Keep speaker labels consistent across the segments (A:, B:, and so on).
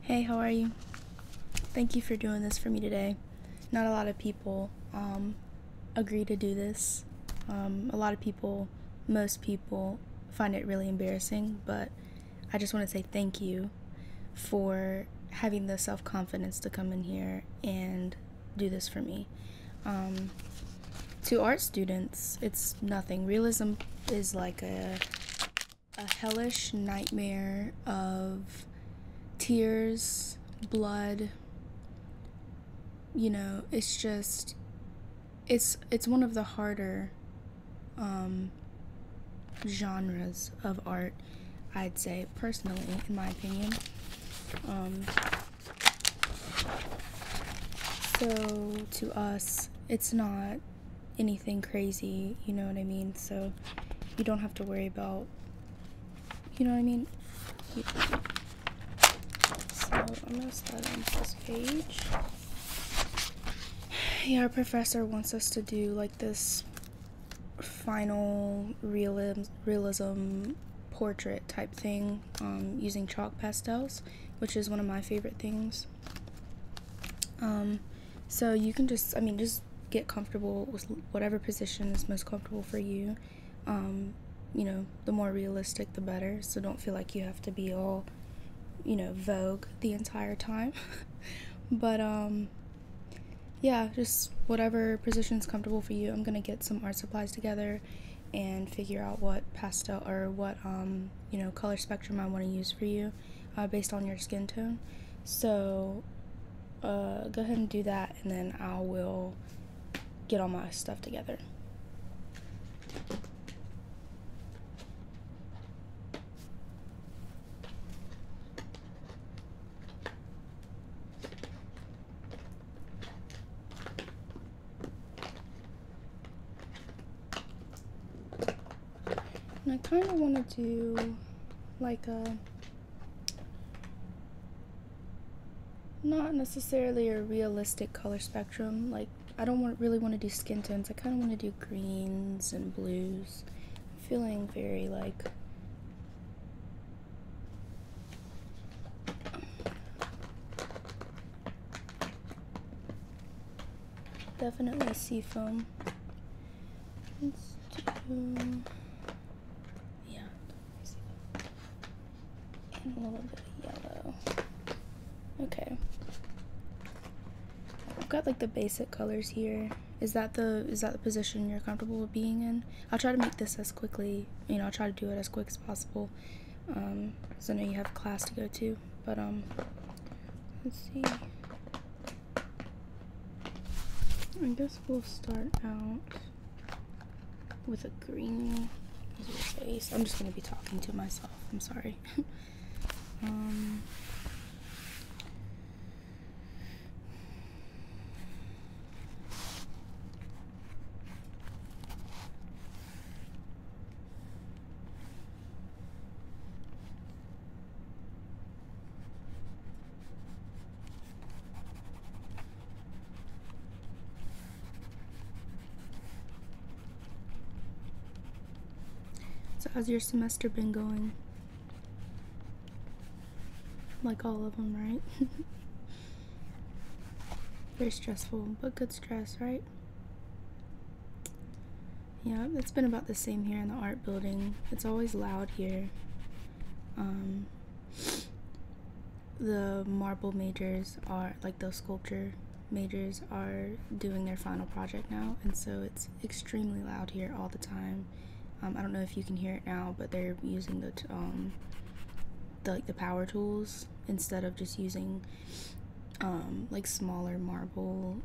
A: Hey, how are you? Thank you for doing this for me today. Not a lot of people agree to do this. A lot of people, most people, find it really embarrassing, but I just want to say thank you for having the self-confidence to come in here and do this for me. To art students, it's nothing. Realism is like a hellish nightmare of tears, blood. It's just it's one of the harder genres of art, I'd say, personally, in my opinion. So to us, it's not anything crazy, you know what I mean? So you don't have to worry about, you know what I mean? So I'm gonna start on this page. Yeah, our professor wants us to do like this final realism portrait type thing using chalk pastels, which is one of my favorite things. So you can just get comfortable with whatever position is most comfortable for you. The more realistic the better, so don't feel like you have to be all Vogue the entire time. But yeah, just whatever position is comfortable for you. I'm gonna get some art supplies together and figure out what pastel or what color spectrum I want to use for you based on your skin tone. So go ahead and do that, and then I will get all my stuff together. And I kind of want to do like a, not necessarily a realistic color spectrum. Like, I don't really want to do skin tones. I kind of want to do greens and blues. I'm feeling very like definitely seafoam. Let's do, yeah, and a little bit of yellow. Okay, I've got like the basic colors here. Is that the position you're comfortable with being in? I'll try to make this as quickly, I'll try to do it as quick as possible. So I know you have class to go to, but let's see. I guess we'll start out with a green as your face. I'm just gonna be talking to myself. I'm sorry. So how's your semester been going? Like all of them, right? Very stressful, but good stress, right? Yeah, it's been about the same here in the art building. It's always loud here. The marble majors are, like the sculpture majors are doing their final project now, and so it's extremely loud here all the time. I don't know if you can hear it now, but they're using the power tools instead of just using like smaller marble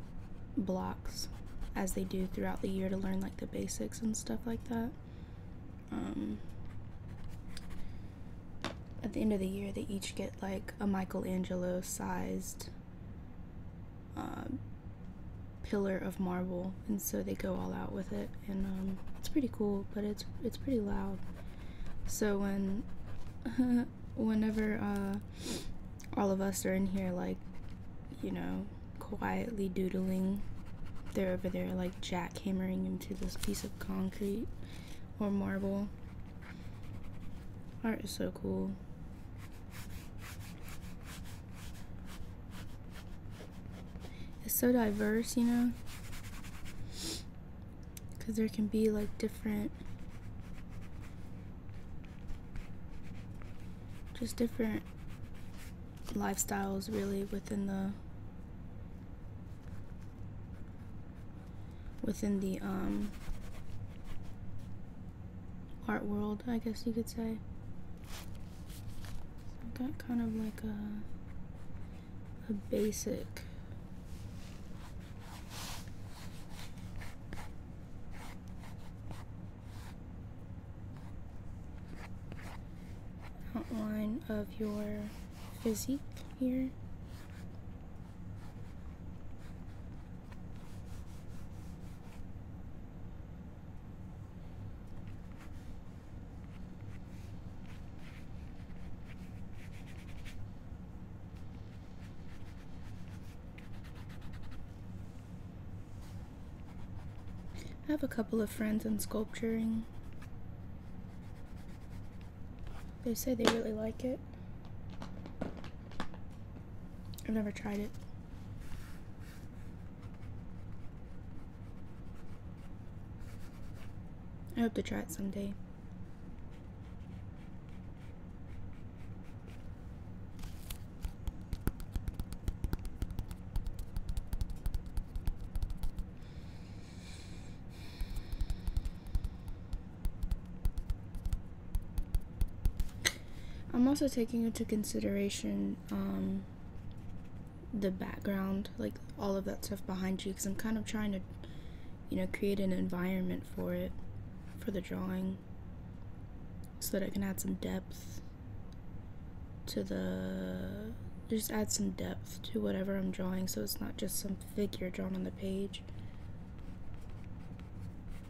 A: blocks as they do throughout the year to learn like the basics and stuff like that. At the end of the year, they each get like a Michelangelo sized pillar of marble, and so they go all out with it, and it's pretty cool, but it's pretty loud. So whenever all of us are in here, like, quietly doodling, they're over there like jackhammering into this piece of concrete or marble. Art is so cool. so diverse, you know, because there can be like different lifestyles really within the art world, I guess you could say. So I've got kind of like a basic outline of your physique here. I have a couple of friends in sculpturing. They say they really like it. I've never tried it. I hope to try it someday. I'm also taking into consideration the background, like all of that stuff behind you, because I'm kind of trying to, you know, create an environment for it, for the drawing, so that I can add some depth to just add some depth to whatever I'm drawing, so it's not just some figure drawn on the page.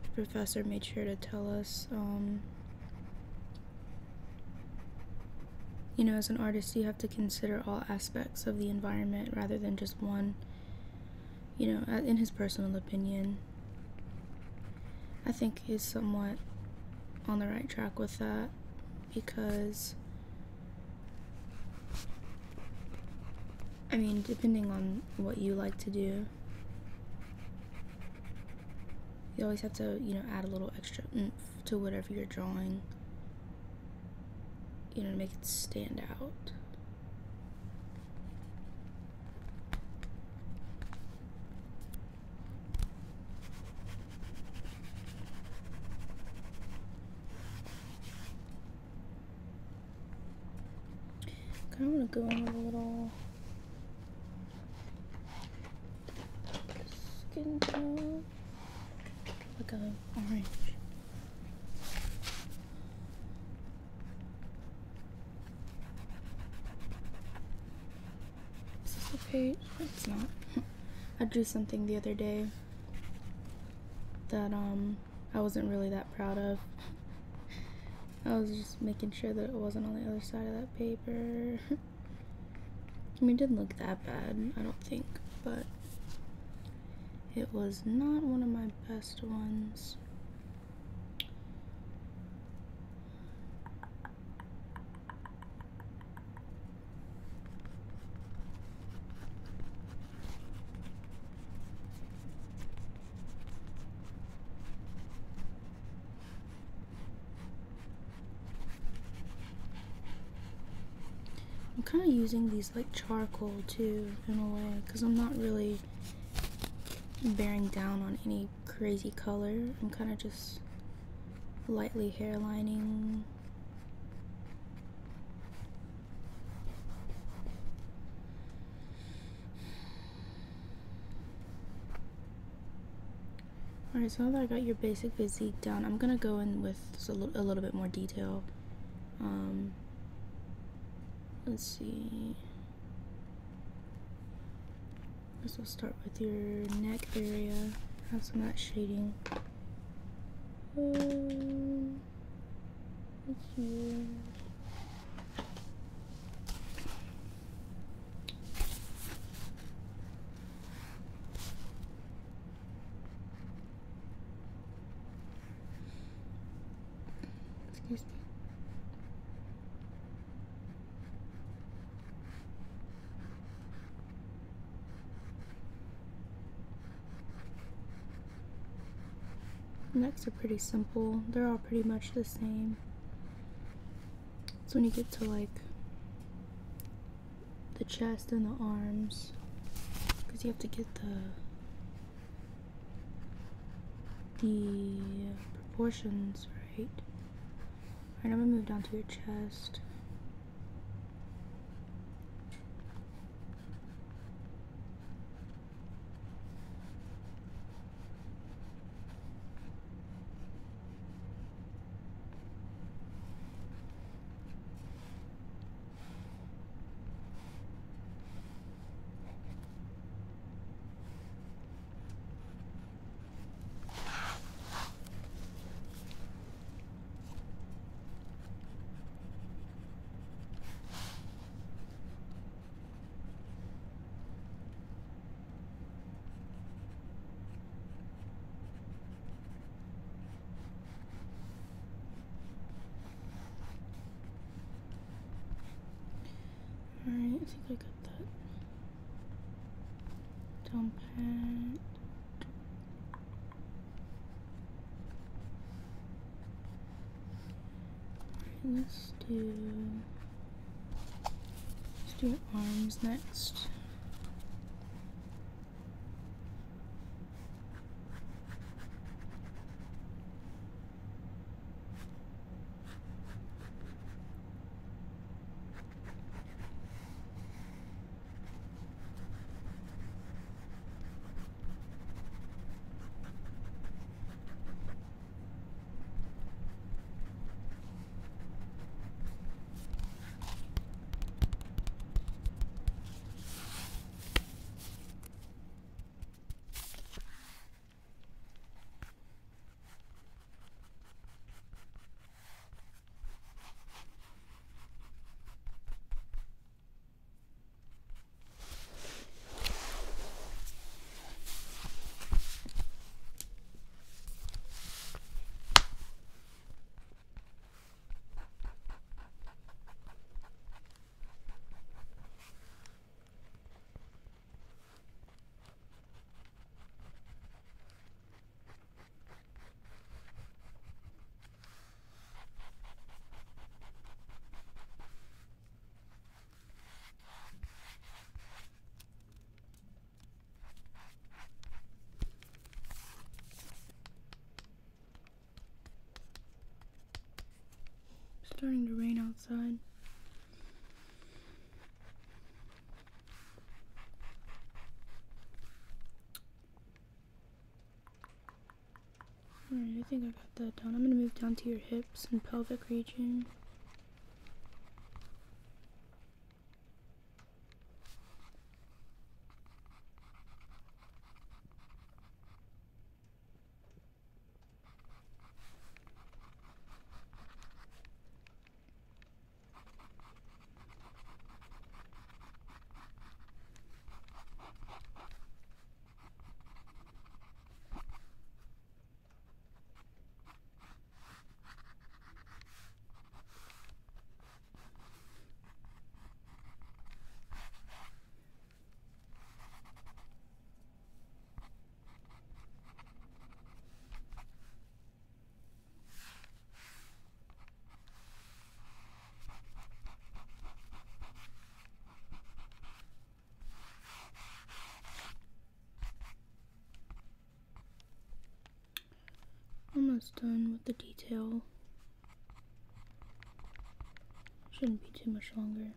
A: The professor made sure to tell us, you know, as an artist, you have to consider all aspects of the environment rather than just one. You know, in his personal opinion, I think he's somewhat on the right track with that, because, I mean, depending on what you like to do, you always have to, you know, add a little extra oomph to whatever you're drawing, you know, to make it stand out. I kind of want to go in with a little skin tone, like a orange. Is this a page? It's not. I drew something the other day that I wasn't really that proud of. I was just making sure that it wasn't on the other side of that paper. I mean, it didn't look that bad, I don't think, but it was not one of my best ones. I'm kind of using these like charcoal too, in a way, because I'm not really bearing down on any crazy color. I'm kind of just lightly hairlining. Alright, so now that I got your basic physique down, I'm gonna go in with a little bit more detail. Let's see. Guess we'll start with your neck area. Have some of that shading. Let's see. Excuse me. Necks are pretty simple. They're all pretty much the same. It's when you get to like the chest and the arms, because you have to get the proportions right. Alright, I'm gonna move down to your chest. Alright, I think I got that down pat. Alright, let's do your arms next. Starting to rain outside. Alright, I think I got that down. I'm gonna move down to your hips and pelvic region. Almost done with the detail. Shouldn't be too much longer.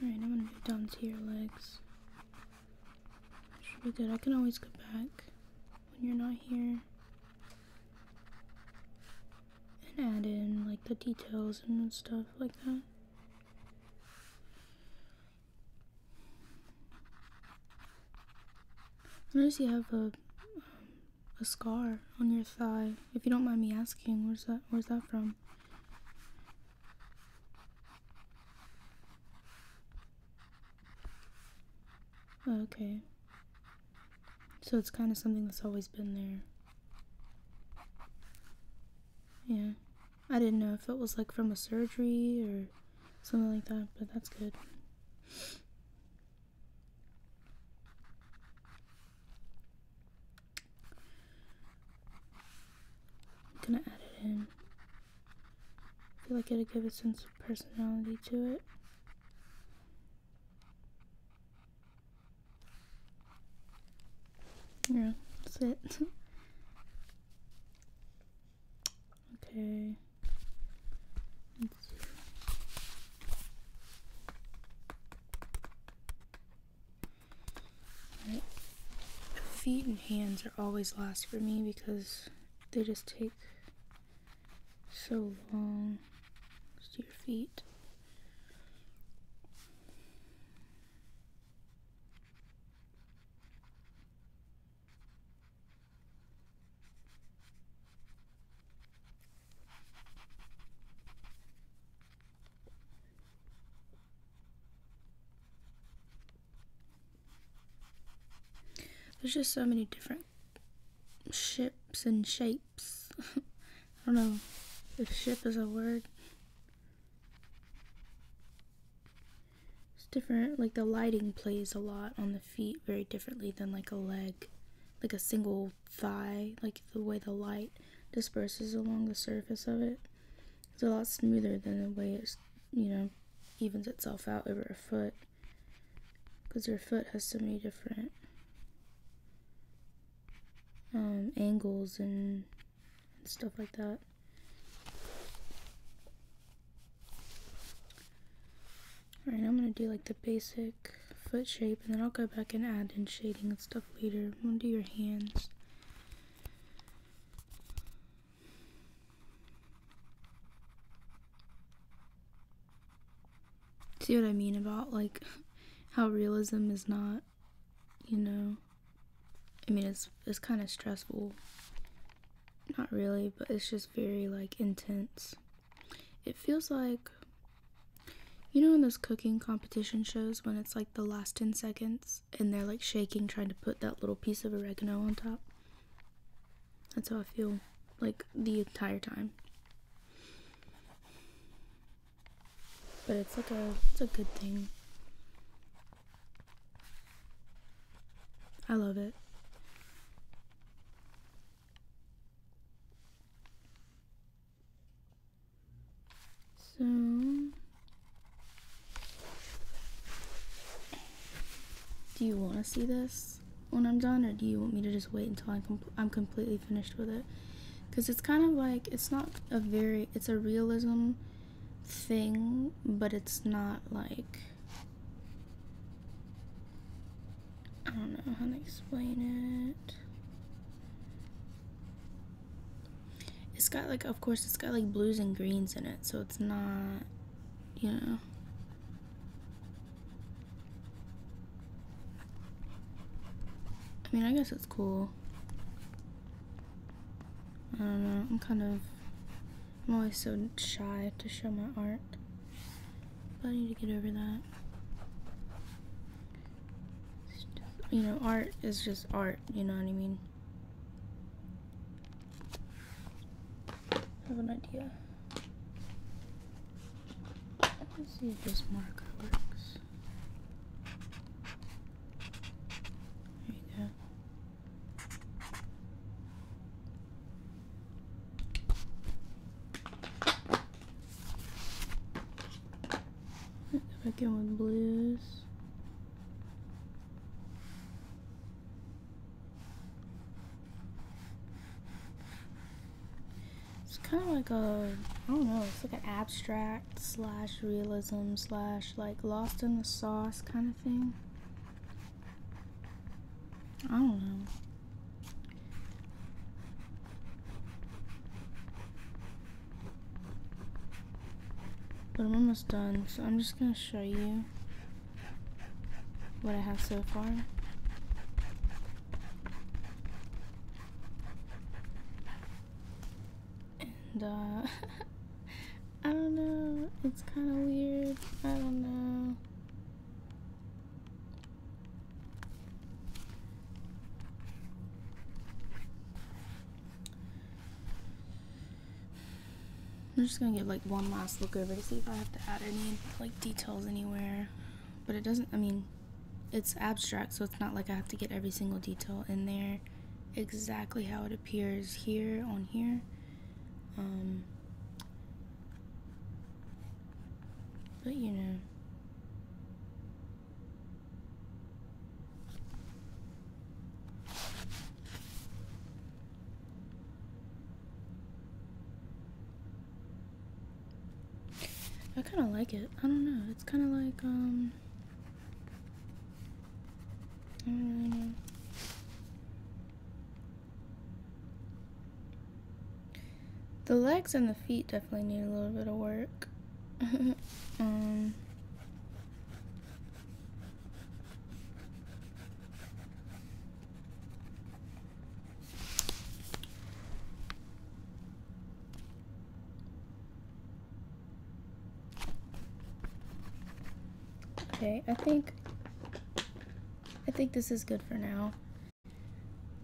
A: Alright, I'm gonna move down to your legs. Should be good. I can always go back when you're not here and add in like the details and stuff like that. Notice you have a scar on your thigh. If you don't mind me asking, where's that from? Oh, okay. So it's kind of something that's always been there. Yeah. I didn't know if it was like from a surgery or something like that, but that's good. I'm gonna add it in. I feel like it'll give a sense of personality to it. Yeah, that's it. Okay. Let's see. Alright. Feet and hands are always last for me because they just take so long. Let's do your feet. There's just so many different ships and shapes. I don't know if ship is a word. It's different, like the lighting plays a lot on the feet very differently than like a leg, like a single thigh, like the way the light disperses along the surface of it. It's a lot smoother than the way it's, evens itself out over a foot. Because your foot has so many different angles and stuff like that. Alright, I'm gonna do like the basic foot shape, and then I'll go back and add in shading and stuff later. I'm gonna do your hands. See what I mean about like how realism is not, I mean, it's kind of stressful. Not really, but it's just very like intense. It feels like, in those cooking competition shows when it's like the last 10 seconds and they're like shaking trying to put that little piece of oregano on top. That's how I feel like the entire time. But it's a good thing. I love it. So do you want to see this when I'm done, or do you want me to just wait until I'm completely finished with it? Because it's kind of like, it's a realism thing, but it's not like, I don't know how to explain it. It's got like, of course, it's got like blues and greens in it, so it's not, I mean, I guess it's cool. I don't know, I'm always so shy to show my art, but I need to get over that. Art is just art, you know what I mean? I have an idea. Let's see if this marker works. There you go. Go back in with blues. It's kind of like I don't know, it's like an abstract / realism / like lost in the sauce kind of thing. I don't know. But I'm almost done, so I'm just gonna show you what I have so far. And I don't know, it's kind of weird. I don't know. I'm just gonna give like one last look over to see if I have to add any like details anywhere. But it doesn't, I mean, it's abstract, so it's not like I have to get every single detail in there exactly how it appears here on here. But you know. I kind of like it. I don't know. It's kind of like, I don't really know. The legs and the feet definitely need a little bit of work. Okay, I think this is good for now.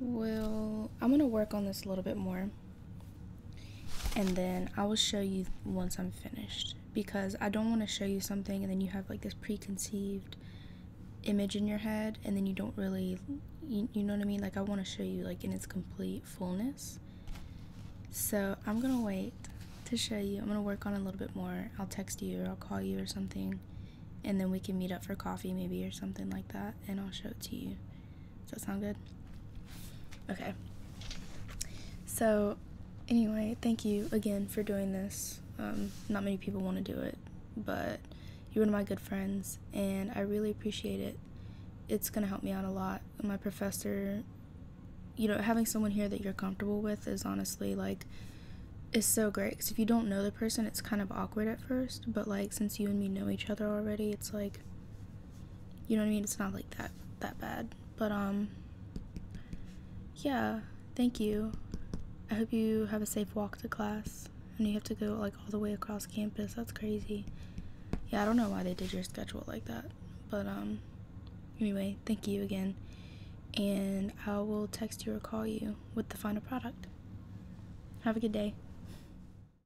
A: I'm gonna work on this a little bit more, and then I will show you once I'm finished, because I don't want to show you something and then you have like this preconceived image in your head and then you don't really, you know what I mean? Like, I want to show you like in its complete fullness. So I'm gonna wait to show you. I'm gonna work on it a little bit more. I'll text you or I'll call you or something, and then we can meet up for coffee maybe or something like that, and I'll show it to you. Does that sound good? Okay. So anyway, thank you again for doing this. Not many people want to do it, but you're one of my good friends and I really appreciate it. It's gonna help me out a lot. My professor, you know, having someone here that you're comfortable with is honestly like, is so great, because if you don't know the person it's kind of awkward at first, but like since you and me know each other already, it's like, you know what I mean, it's not like that bad. But yeah, thank you. I hope you have a safe walk to class. And you have to go like all the way across campus. That's crazy. Yeah, I don't know why they did your schedule like that, but anyway, thank you again, and I will text you or call you with the final product. Have a good day.